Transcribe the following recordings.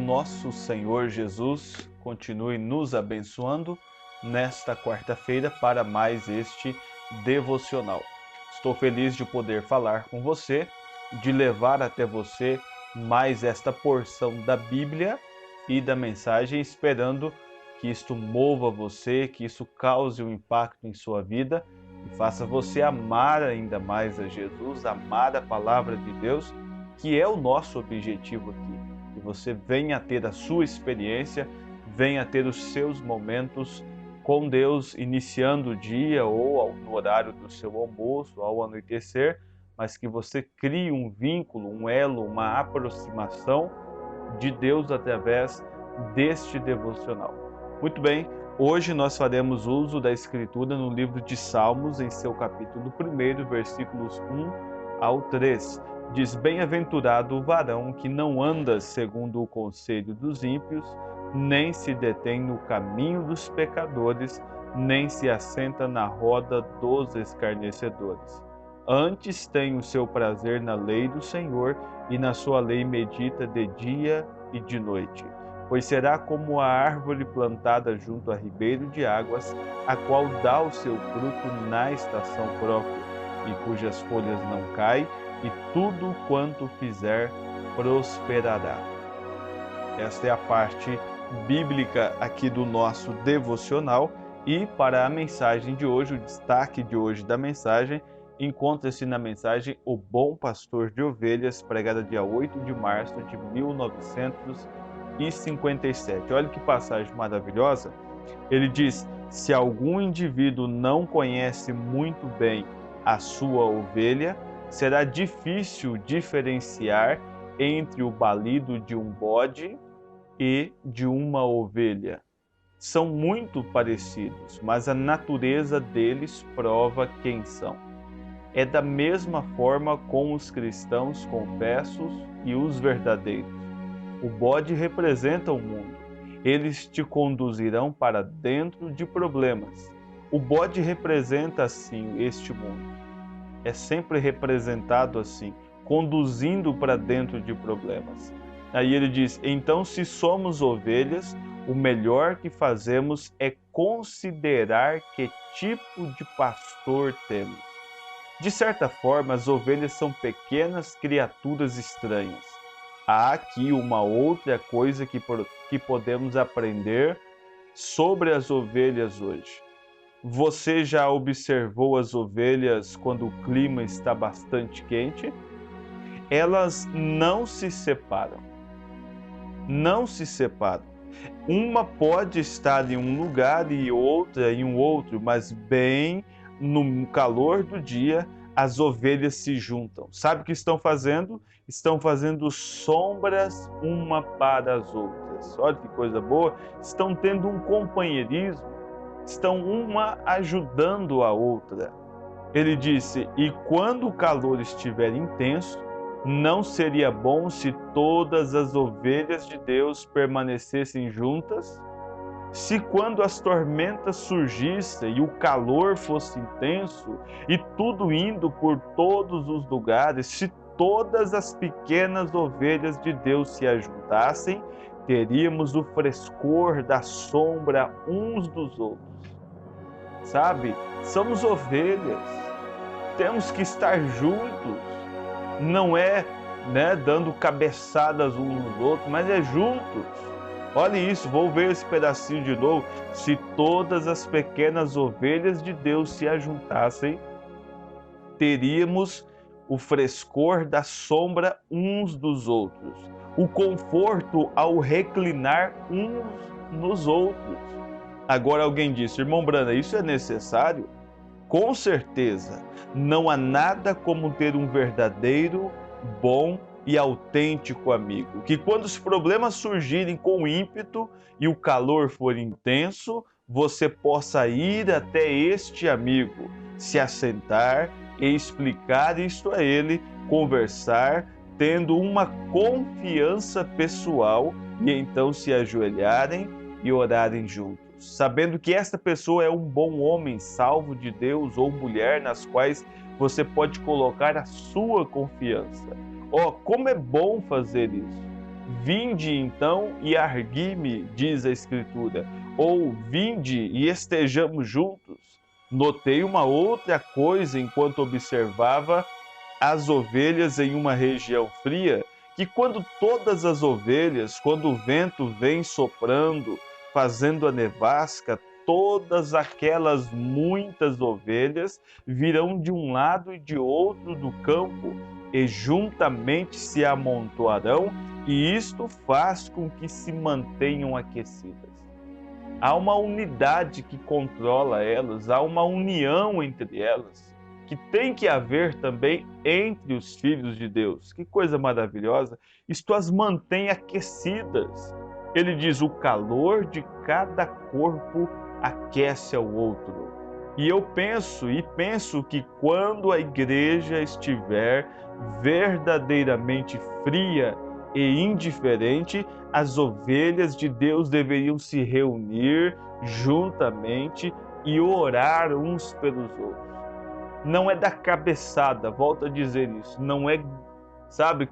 nosso Senhor Jesus continue nos abençoando nesta quarta-feira para mais este devocional. Estou feliz de poder falar com você, de levar até você mais esta porção da Bíblia e da mensagem, esperando que isto mova você, que isso cause um impacto em sua vida e faça você amar ainda mais a Jesus, amar a palavra de Deus, que é o nosso objetivo aqui. Que você venha a ter a sua experiência, venha a ter os seus momentos com Deus, iniciando o dia ou no horário do seu almoço, ao anoitecer, mas que você crie um vínculo, um elo, uma aproximação de Deus através deste devocional. Muito bem, hoje nós faremos uso da Escritura no livro de Salmos, em seu capítulo 1, versículos 1 ao 3. Diz: bem-aventurado o varão que não anda segundo o conselho dos ímpios, nem se detém no caminho dos pecadores, nem se assenta na roda dos escarnecedores. Antes tem o seu prazer na lei do Senhor, e na sua lei medita de dia e de noite. Pois será como a árvore plantada junto a ribeiro de águas, a qual dá o seu fruto na estação própria, e cujas folhas não caem, e tudo quanto fizer prosperará. Esta é a parte bíblica aqui do nosso devocional, e para a mensagem de hoje, o destaque de hoje da mensagem, encontra-se na mensagem O Bom Pastor de Ovelhas, pregada dia 8 de março de 1957. Olha que passagem maravilhosa. Ele diz: se algum indivíduo não conhece muito bem a sua ovelha, será difícil diferenciar entre o balido de um bode e de uma ovelha. São muito parecidos, mas a natureza deles prova quem são. É da mesma forma com os cristãos confessos e os verdadeiros. O bode representa o mundo. Eles te conduzirão para dentro de problemas. O bode representa, assim, este mundo. É sempre representado assim, conduzindo para dentro de problemas. Aí ele diz: então, se somos ovelhas, o melhor que fazemos é considerar que tipo de pastor temos. De certa forma, as ovelhas são pequenas criaturas estranhas. Há aqui uma outra coisa que podemos aprender sobre as ovelhas hoje. Você já observou as ovelhas quando o clima está bastante quente? Elas não se separam. Não se separam. Uma pode estar em um lugar e outra em um outro, mas bem no calor do dia, as ovelhas se juntam. Sabe o que estão fazendo? Estão fazendo sombras uma para as outras. Olha que coisa boa. Estão tendo um companheirismo. Estão uma ajudando a outra. Ele disse: e quando o calor estiver intenso, não seria bom se todas as ovelhas de Deus permanecessem juntas? Se quando as tormentas surgissem e o calor fosse intenso, e tudo indo por todos os lugares, se todas as pequenas ovelhas de Deus se ajuntassem, teríamos o frescor da sombra uns dos outros. Sabe? Somos ovelhas. Temos que estar juntos. Não é, dando cabeçadas uns nos outros, mas é juntos. Olha isso, vou ver esse pedacinho de novo. Se todas as pequenas ovelhas de Deus se ajuntassem, teríamos o frescor da sombra uns dos outros, o conforto ao reclinar uns nos outros. Agora alguém disse: irmão Brana, isso é necessário? Com certeza, não há nada como ter um verdadeiro, bom e autêntico amigo, que quando os problemas surgirem com ímpeto e o calor for intenso, você possa ir até este amigo, se assentar e explicar isto a ele, conversar, tendo uma confiança pessoal e então se ajoelharem e orarem juntos, sabendo que esta pessoa é um bom homem, salvo de Deus, ou mulher nas quais você pode colocar a sua confiança. Como é bom fazer isso. Vinde então e argui-me, diz a Escritura, ou vinde e estejamos juntos. Notei uma outra coisa enquanto observava as ovelhas em uma região fria, que quando todas as ovelhas, quando o vento vem soprando, fazendo a nevasca, todas aquelas muitas ovelhas virão de um lado e de outro do campo e juntamente se amontoarão, e isto faz com que se mantenham aquecidas. Há uma unidade que controla elas, há uma união entre elas, que tem que haver também entre os filhos de Deus. Que coisa maravilhosa! Isto as mantém aquecidas. Ele diz: o calor de cada corpo aquece ao outro. E eu penso que quando a igreja estiver verdadeiramente fria e indiferente, as ovelhas de Deus deveriam se reunir juntamente e orar uns pelos outros. Não é da cabeçada, volto a dizer isso, não é,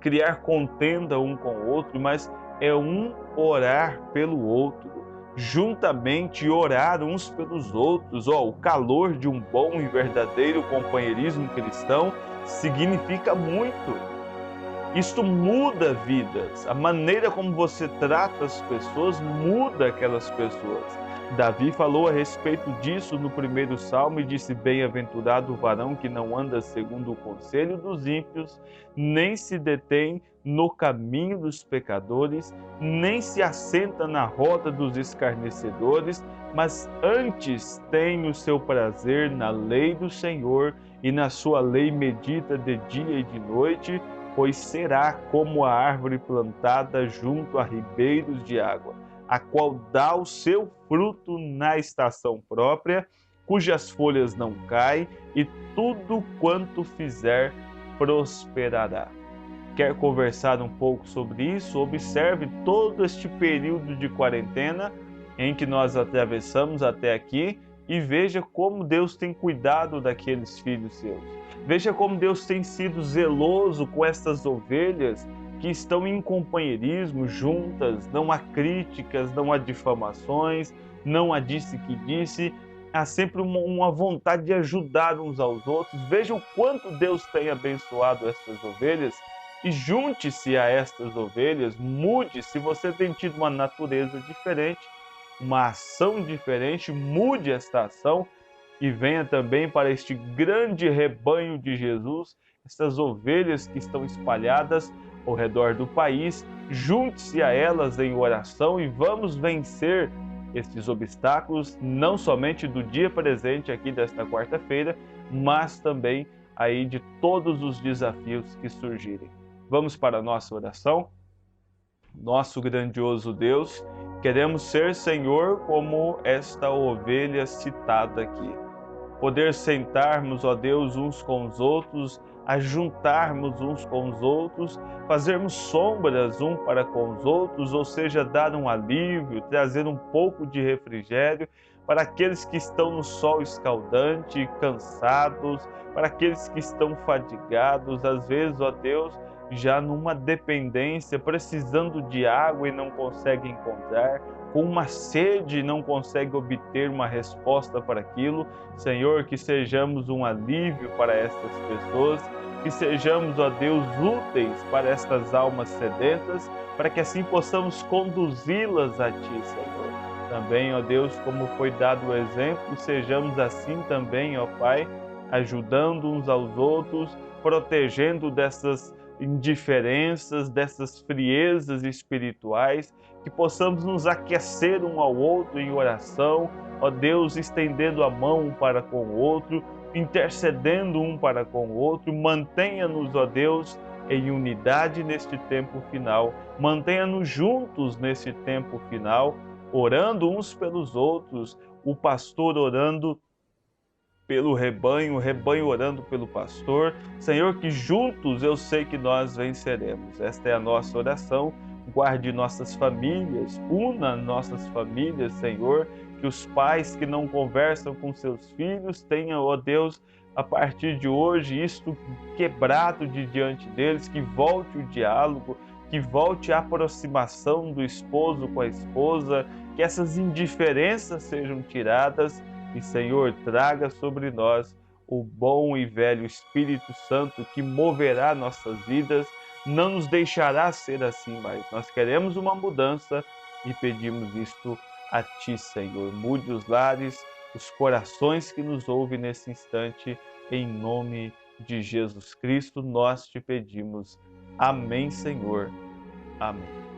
criar contenda um com o outro, mas é um orar pelo outro, juntamente orar uns pelos outros. O calor de um bom e verdadeiro companheirismo cristão significa muito. Isto muda vidas. A maneira como você trata as pessoas muda aquelas pessoas. Davi falou a respeito disso no primeiro salmo e disse: bem-aventurado o varão que não anda segundo o conselho dos ímpios, nem se detém no caminho dos pecadores, nem se assenta na roda dos escarnecedores, mas antes tem o seu prazer na lei do Senhor, e na sua lei medita de dia e de noite, pois será como a árvore plantada junto a ribeiros de água, a qual dá o seu fruto na estação própria, cujas folhas não caem, e tudo quanto fizer prosperará. Quer conversar um pouco sobre isso? Observe todo este período de quarentena em que nós atravessamos até aqui e veja como Deus tem cuidado daqueles filhos seus. Veja como Deus tem sido zeloso com estas ovelhas que estão em companheirismo juntas. Não há críticas, não há difamações, não há disse que disse. Há sempre uma vontade de ajudar uns aos outros. Veja o quanto Deus tem abençoado estas ovelhas e junte-se a estas ovelhas, mude. Se você tem tido uma natureza diferente, uma ação diferente, mude esta ação e venha também para este grande rebanho de Jesus, estas ovelhas que estão espalhadas ao redor do país. Junte-se a elas em oração e vamos vencer estes obstáculos, não somente do dia presente aqui desta quarta-feira, mas também aí de todos os desafios que surgirem. Vamos para a nossa oração? Nosso grandioso Deus, queremos ser, Senhor, como esta ovelha citada aqui. Poder sentarmos, ó Deus, uns com os outros, ajuntarmos uns com os outros, fazermos sombras um para com os outros, ou seja, dar um alívio, trazer um pouco de refrigério para aqueles que estão no sol escaldante, cansados, para aqueles que estão fadigados, às vezes, ó Deus, já numa dependência, precisando de água e não consegue encontrar, com uma sede e não consegue obter uma resposta para aquilo. Senhor, que sejamos um alívio para estas pessoas, que sejamos, ó Deus, úteis para estas almas sedentas, para que assim possamos conduzi-las a Ti, Senhor. Também, ó Deus, como foi dado o exemplo, sejamos assim também, ó Pai, ajudando uns aos outros, protegendo dessas indiferenças, dessas friezas espirituais, que possamos nos aquecer um ao outro em oração, ó Deus, estendendo a mão um para com o outro, intercedendo um para com o outro. Mantenha-nos, ó Deus, em unidade neste tempo final, mantenha-nos juntos nesse tempo final, orando uns pelos outros, o pastor orando pelo rebanho, o rebanho orando pelo pastor. Senhor, que juntos eu sei que nós venceremos. Esta é a nossa oração. Guarde nossas famílias, una nossas famílias, Senhor, que os pais que não conversam com seus filhos tenham, ó Deus, a partir de hoje, isto quebrado de diante deles, que volte o diálogo, que volte a aproximação do esposo com a esposa, que essas indiferenças sejam tiradas e, Senhor, traga sobre nós o bom e velho Espírito Santo que moverá nossas vidas, não nos deixará ser assim mais. Nós queremos uma mudança e pedimos isto a Ti, Senhor. Mude os lares, os corações que nos ouvem nesse instante, em nome de Jesus Cristo, nós te pedimos. Amém, Senhor. Amém.